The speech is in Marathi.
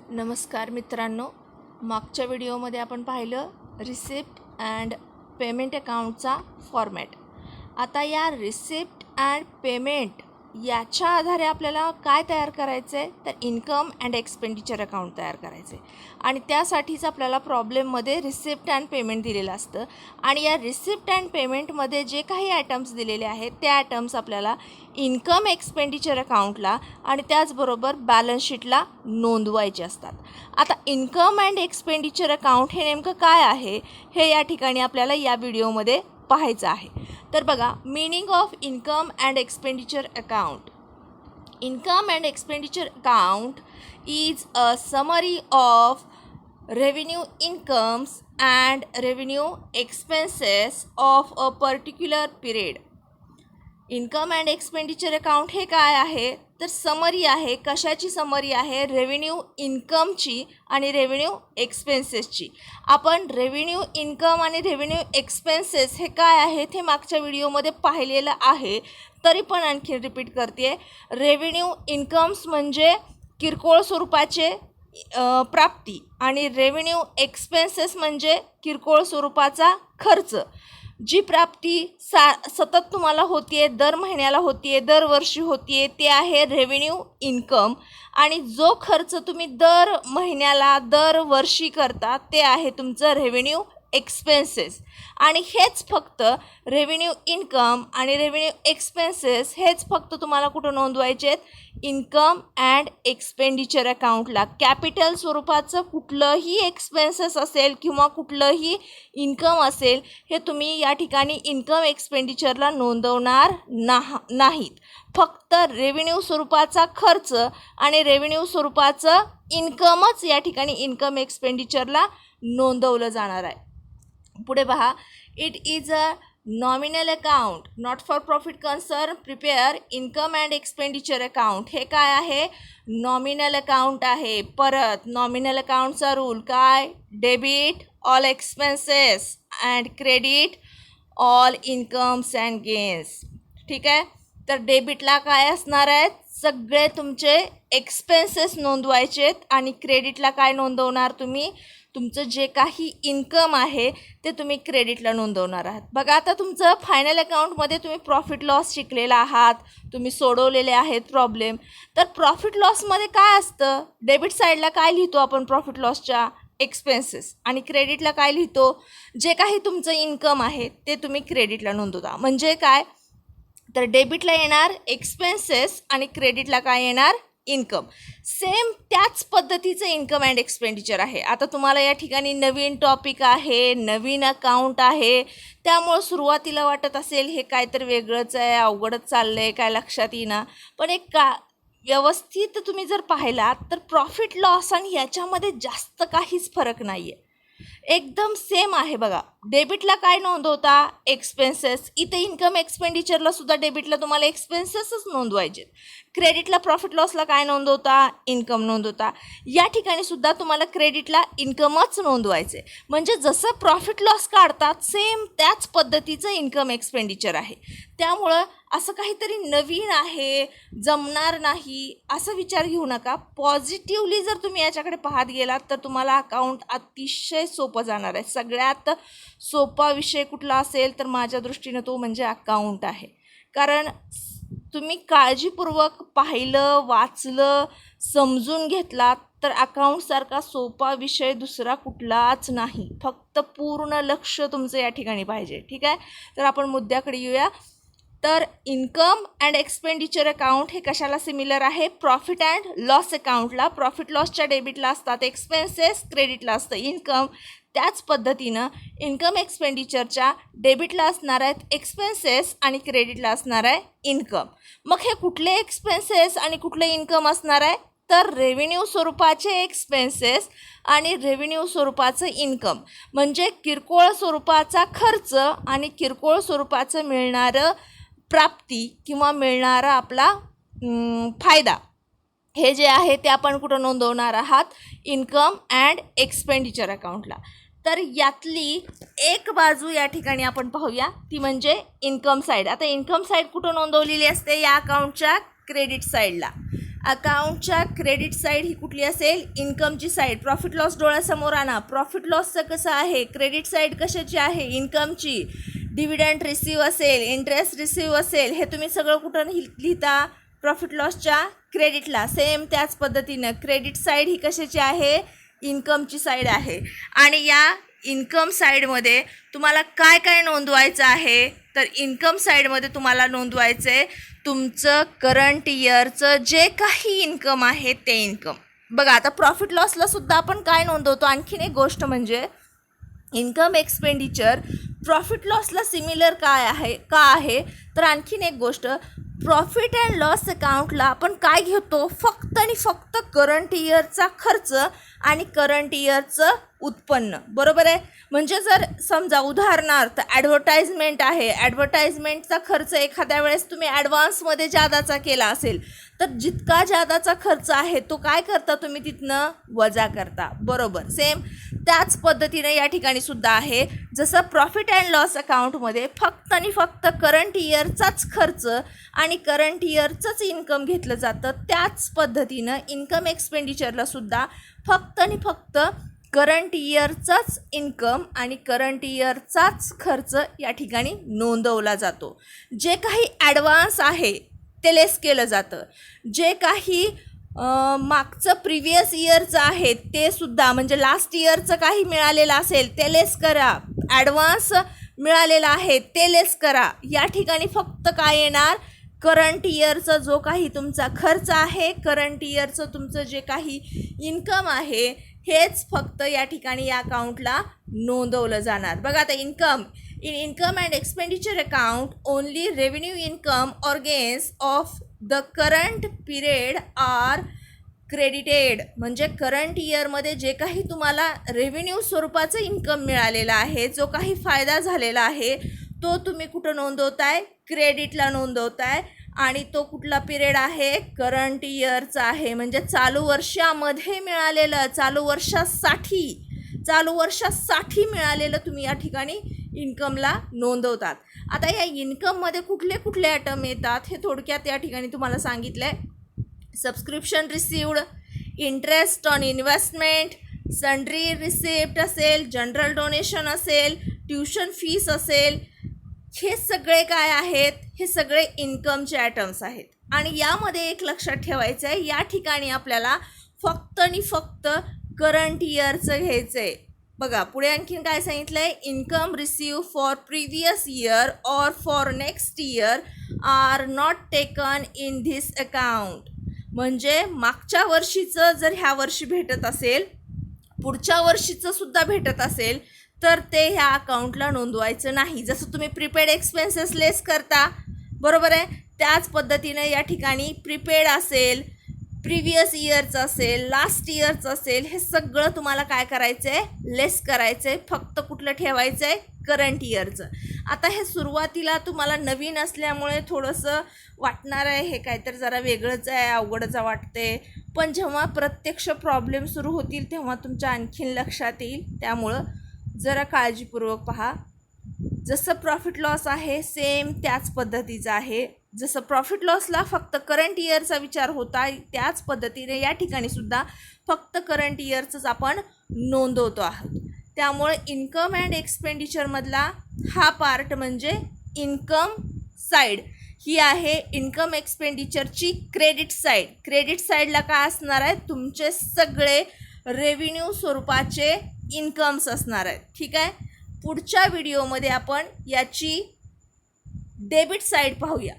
नमस्कार मित्रांनो, मागच्या व्हिडिओमध्ये आपण पाहिलं रिसिप्ट अँड पेमेंट अकाउंटचा फॉर्मॅट. आता या रिसिप्ट अँड पेमेंट याच्या आधारे आपल्याला काय तयार करायचं आहे, तर इन्कम अँड एक्सपेंडिचर अकाउंट तयार करायचं आहे. आणि त्यासाठीच आपल्याला प्रॉब्लेममध्ये रिसिप्ट अँड पेमेंट दिलेलं असतं. आणि या रिसिप्ट अँड पेमेंटमध्ये जे काही आयटम्स दिलेले आहेत ते आयटम्स आपल्याला इन्कम एक्सपेंडिचर अकाउंटला आणि त्याचबरोबर बॅलन्स शीटला नोंदवायचे असतात. आता इन्कम अँड एक्सपेंडिचर अकाउंट हे नेमकं काय आहे हे या ठिकाणी आपल्याला या व्हिडिओमध्ये पाहायचं आहे. तर बघा, meaning of income and expenditure account. Income and expenditure account is a summary of revenue incomes and revenue expenses of a particular period. Income and expenditure account हे काय आहे, तर समरी आहे. कशाची समरी आहे? रेव्हेन्यू इन्कमची आणि रेव्हेन्यू एक्सपेन्सेसची. आपण रेव्हेन्यू इन्कम आणि रेव्हेन्यू एक्सपेन्सेस हे काय आहेत हे मागच्या व्हिडिओमध्ये पाहिलेलं आहे, तरी पण आणखी रिपीट करते. रेव्हेन्यू इन्कम्स म्हणजे किरकोळ स्वरूपाचे प्राप्ती आणि रेव्हेन्यू एक्सपेन्सेस म्हणजे किरकोळ स्वरूपाचा खर्च. जी प्राप्ती सतत तुम्हाला होती आहे, दर महिन्याला होती आहे, दरवर्षी होती आहे, ते आहे रेव्हेन्यू इन्कम. आणि जो खर्च तुम्ही दर महिन्याला दरवर्षी करता ते आहे तुमचं रेव्हेन्यू एक्सपेन्सेस. आणि हेच फक्त रेव्हेन्यू इन्कम आणि रेव्हेन्यू एक्सपेन्सेस हेच फक्त तुम्हाला कुठं नोंदवायचे आहेत? इन्कम अँड एक्सपेंडिचर अकाउंटला. कॅपिटल स्वरूपाचं कुठलंही एक्सपेन्सेस असेल किंवा कुठलंही इन्कम असेल हे तुम्ही या ठिकाणी इन्कम एक्सपेंडिचरला नोंदवणार नाहीत. फक्त रेव्हेन्यू स्वरूपाचा खर्च आणि रेव्हेन्यू स्वरूपाचं इन्कमच या ठिकाणी इन्कम एक्सपेंडिचरला नोंदवलं जाणार आहे. पुढे पहा, it is a nominal account not for profit concern prepare income and expenditure account. हे काय आहे? नॉमिनल अकाउंट आहे. परत नॉमिनल अकाउंटचा रूल काय? Debit all expenses and credit all incomes and gains. ठीक आहे. तर डेबिटला काय असणार आहेत? सगळे तुमचे एक्सपेन्सेस नोंदवायचे आहेत आणि क्रेडिटला काय नोंदवणार तुम्ही? तुमचं जे काही इन्कम आहे ते तुम्ही क्रेडिटला नोंदवणार आहात. बघा, आता तुमचं फायनल अकाउंटमध्ये तुम्ही प्रॉफिट लॉस शिकलेला आहात, तुम्ही सोडवलेले आहेत प्रॉब्लेम. तर प्रॉफिट लॉसमध्ये काय असतं? डेबिट साईडला काय लिहितो आपण प्रॉफिट लॉसच्या? एक्सपेन्सेस. आणि क्रेडिटला काय लिहितो? जे काही तुमचं इन्कम आहे ते तुम्ही क्रेडिटला नोंदवता. म्हणजे काय? तर डेबिटला येणार एक्सपेन्सेस आणि क्रेडिटला काय येणार? इन्कम. सेम त्याच पद्धतीचं इन्कम अँड एक्सपेंडिचर आहे. आता तुम्हाला या ठिकाणी नवीन टॉपिक आहे, नवीन अकाउंट आहे, त्यामुळं सुरुवातीला वाटत असेल हे काय तर वेगळंच आहे, अवघडच चाललं आहे, काय लक्षात येईना. पण एक व्यवस्थित तुम्ही जर पाहिलात तर प्रॉफिट लॉस आणि याच्यामध्ये जास्त काहीच फरक नाही आहे, एकदम सेम आहे. बघा, डेबिटला काय नोंदवता? एक्सपेन्सेस. इथे इन्कम एक्सपेंडिचरला सुद्धा डेबिटला तुम्हाला एक्सपेन्सेसच नोंदवायचे. क्रेडिटला प्रॉफिट लॉसला काय नोंदवता? इन्कम नोंदवता. या ठिकाणी सुद्धा तुम्हाला क्रेडिटला इन्कमच नोंदवायचे. म्हणजे जसं प्रॉफिट लॉस काढतात सेम त्याच पद्धतीचं इन्कम एक्सपेंडिचर आहे. त्यामुळं असं काहीतरी नवीन आहे, जमणार नाही असं विचार घेऊ नका. पॉझिटिव्हली जर तुम्ही याच्याकडे पाहत गेलात तर तुम्हाला अकाउंट अतिशय सोपं जाणार आहे. सगळ्यात सोपा विषय कुठला असेल तर माझ्या दृष्टीनं तो म्हणजे अकाउंट आहे. कारण तुम्ही काळजीपूर्वक पाहिलं, वाचलं, समजून घेतलात तर अकाउंटसारखा सोपा विषय दुसरा कुठलाच नाही. फक्त पूर्ण लक्ष तुमचं या ठिकाणी पाहिजे. ठीक आहे. तर आपण मुद्द्याकडे येऊया. तर इन्कम अँड एक्सपेंडिचर अकाउंट हे कशाला सिमिलर आहे? प्रॉफिट अँड लॉस अकाउंटला. प्रॉफिट लॉसच्या डेबिटला असतात एक्सपेन्सेस, क्रेडिटला असतं इन्कम. त्याच पद्धतीनं इन्कम एक्सपेंडिचरच्या डेबिटला असणार आहेत एक्सपेन्सेस आणि क्रेडिटला असणार आहे इन्कम. मग हे कुठले एक्सपेन्सेस आणि कुठले इन्कम असणार आहे? तर रेव्हेन्यू स्वरूपाचे एक्सपेन्सेस आणि रेव्हेन्यू स्वरूपाचं इन्कम. म्हणजे किरकोळ स्वरूपाचा खर्च आणि किरकोळ स्वरूपाचं मिळणारं प्राप्ती किंवा मिळणारा आपला फायदा, हे जे आहे ते आपण कुठं नोंदवणार आहात? इन्कम अँड एक्सपेंडिचर अकाउंटला. तर यातली एक बाजू या ठिकाणी आपण पाहूया, ती म्हणजे इन्कम साईड. आता इन्कम साईड कुठं नोंदवलेली असते? या अकाउंटच्या क्रेडिट साईडला. अकाउंटच्या क्रेडिट साईड ही कुठली असेल, इन्कमची साईड. प्रॉफिट लॉस डोळ्यासमोर आणा. प्रॉफिट लॉसचं कसं आहे, क्रेडिट साईड कशाची आहे, इन्कमची. डिव्हिडंड रिसीव असेल, इंटरेस्ट रिसीव असेल, हे तुम्ही सगळं कुठं लिहिता, प्रॉफिट लॉसच्या क्रेडिटला. सेम त्याच पद्धतीनं क्रेडिट साईड ही कशाची आहे, इन्कमची साईड आहे. आणि या इन्कम साईडमध्ये तुम्हाला काय काय नोंदवायचं आहे, तर इन्कम साईडमध्ये तुम्हाला नोंदवायचं आहे तुमचं करंट इयरचं जे काही इन्कम आहे ते इन्कम. बघा आता प्रॉफिट लॉसला सुद्धा आपण काय नोंदवतो, आणखीन एक गोष्ट म्हणजे इन्कम एक्सपेंडिचर प्रॉफिट लॉसला सिमिलर का आहे तर आणखीन एक गोष्ट, प्रॉफिट अँड लॉस अकाउंटला आपण काय घेतो, फक्त आणि फक्त करंट इयरचा खर्च आणि करंट इयरचं उत्पन्न. बरोबर आहे. म्हणजे जर समजा उदाहरणार्थ ॲडव्हर्टाइजमेंट आहे, ॲडव्हर्टाइजमेंटचा खर्च एखाद्या वेळेस तुम्ही ॲडव्हान्समध्ये जादाचा केला असेल तर जितका जादाचा खर्च आहे तो काय करता तुम्ही तिथनं वजा करता. बरोबर. सेम त्याच पद्धतीने या ठिकाणी सुद्धा आहे. जसं प्रॉफिट अँड लॉस अकाउंटमध्ये फक्त आणि फक्त करंट इयरचाच खर्च आणि करंट इयरचंच इन्कम घेतलं जातं, त्याच पद्धतीनं इन्कम एक्सपेंडिचरला सुद्धा फक्त आणि फक्त करंट इयरचाच इन्कम आणि करंट इयरचाच खर्च या ठिकाणी नोंदवला जातो. जे काही ॲडव्हान्स आहे ते लेस केलं जातं, जे काही मागचं प्रिव्हियस इयरचं आहे ते सुद्धा, म्हणजे लास्ट इयरचं काही मिळालेलं असेल ते लेस करा, ॲडव्हान्स मिळालेलं आहे ते लेस करा. या ठिकाणी फक्त काय येणार, करंट इयरचा जो काही तुमचा खर्च आहे, करंट इयरचं तुमचं जे काही इन्कम आहे हेच फक्त या ठिकाणी या अकाउंटला नोंदवलं जाणार. बघा आता income and expenditure account only revenue income or gains of the current period are credited. म्हणजे करंट इयरमध्ये जे काही तुम्हाला रेव्हेन्यू स्वरूपाचं इन्कम मिळालेलं आहे, जो काही फायदा झालेला आहे तो तुम्ही कुठं नोंदवताय, क्रेडिटला नोंदवताय. आणि तो कुठला पिरियड आहे, करंट इयरचा आहे. म्हणजे चालू वर्षामध्ये मिळालेलं, चालू वर्षासाठी मिळालेलं तुम्ही या ठिकाणी इन्कमला नोंदवतात. आता या इन्कममध्ये कुठले कुठले आयटम येतात हे थोडक्यात या ठिकाणी तुम्हाला सांगितलं आहे. Subscription received, interest on investment, sundry receipt असेल, जनरल डोनेशन असेल, ट्युशन फीस असेल, हे सगळे काय आहेत, हे सगळे इन्कमचे आयटम्स आहेत. आणि यामध्ये एक लक्षात ठेवायचं आहे, या ठिकाणी आपल्याला फक्त आणि फक्त करंट इयरचं घ्यायचं आहे. बघा पुढे आणखीन काय सांगितलं आहे, income receive for previous year or for next year are not taken in this account. म्हणजे मागच्या वर्षीचं जर ह्या वर्षी भेटत असेल, पुढच्या वर्षीचं सुद्धा भेटत असेल तर ते ह्या अकाउंटला नोंदवायचं नाही. जसं तुम्ही प्रीपेड एक्सपेन्सेस लेस करता, बरोबर आहे, त्याच पद्धतीने या ठिकाणी प्रीपेड असेल, प्रिव्हियस इयरचं असेल, लास्ट इयरचं असेल, हे सगळं तुम्हाला काय करायचं आहे, लेस करायचं आहे. फक्त कुठलं ठेवायचं आहे, करंट इयरचं. आता हे सुरुवातीला तुम्हाला नवीन असल्यामुळे थोडंसं वाटणार आहे, हे काहीतरी जरा वेगळंच आहे, अवघडच वाटते. पण जेव्हा प्रत्यक्ष प्रॉब्लेम सुरू होतील तेव्हा तुमच्या आणखीन लक्षात येईल. त्यामुळं जरा काळजीपूर्वक पहा. जसं प्रॉफिट लॉस आहे सेम त्याच पद्धतीचं आहे. जसं प्रॉफिट लॉसला फक्त करंट इयरचा विचार होता, त्याच पद्धतीने या ठिकाणी सुद्धा फक्त करंट इयरचंच आपण नोंदवतो आहोत. त्यामुळे इन्कम अँड एक्सपेंडिचरमधला हा पार्ट म्हणजे इन्कम साईड ही आहे. इन्कम एक्सपेंडिचरची क्रेडिट साईड. क्रेडिट साईडला काय असणार आहे, तुमचे सगळे रेव्हेन्यू स्वरूपाचे इन्कम्स असणार आहेत. ठीक आहे. पुढच्या व्हिडिओमध्ये आपण याची डेबिट साईड पाहूया.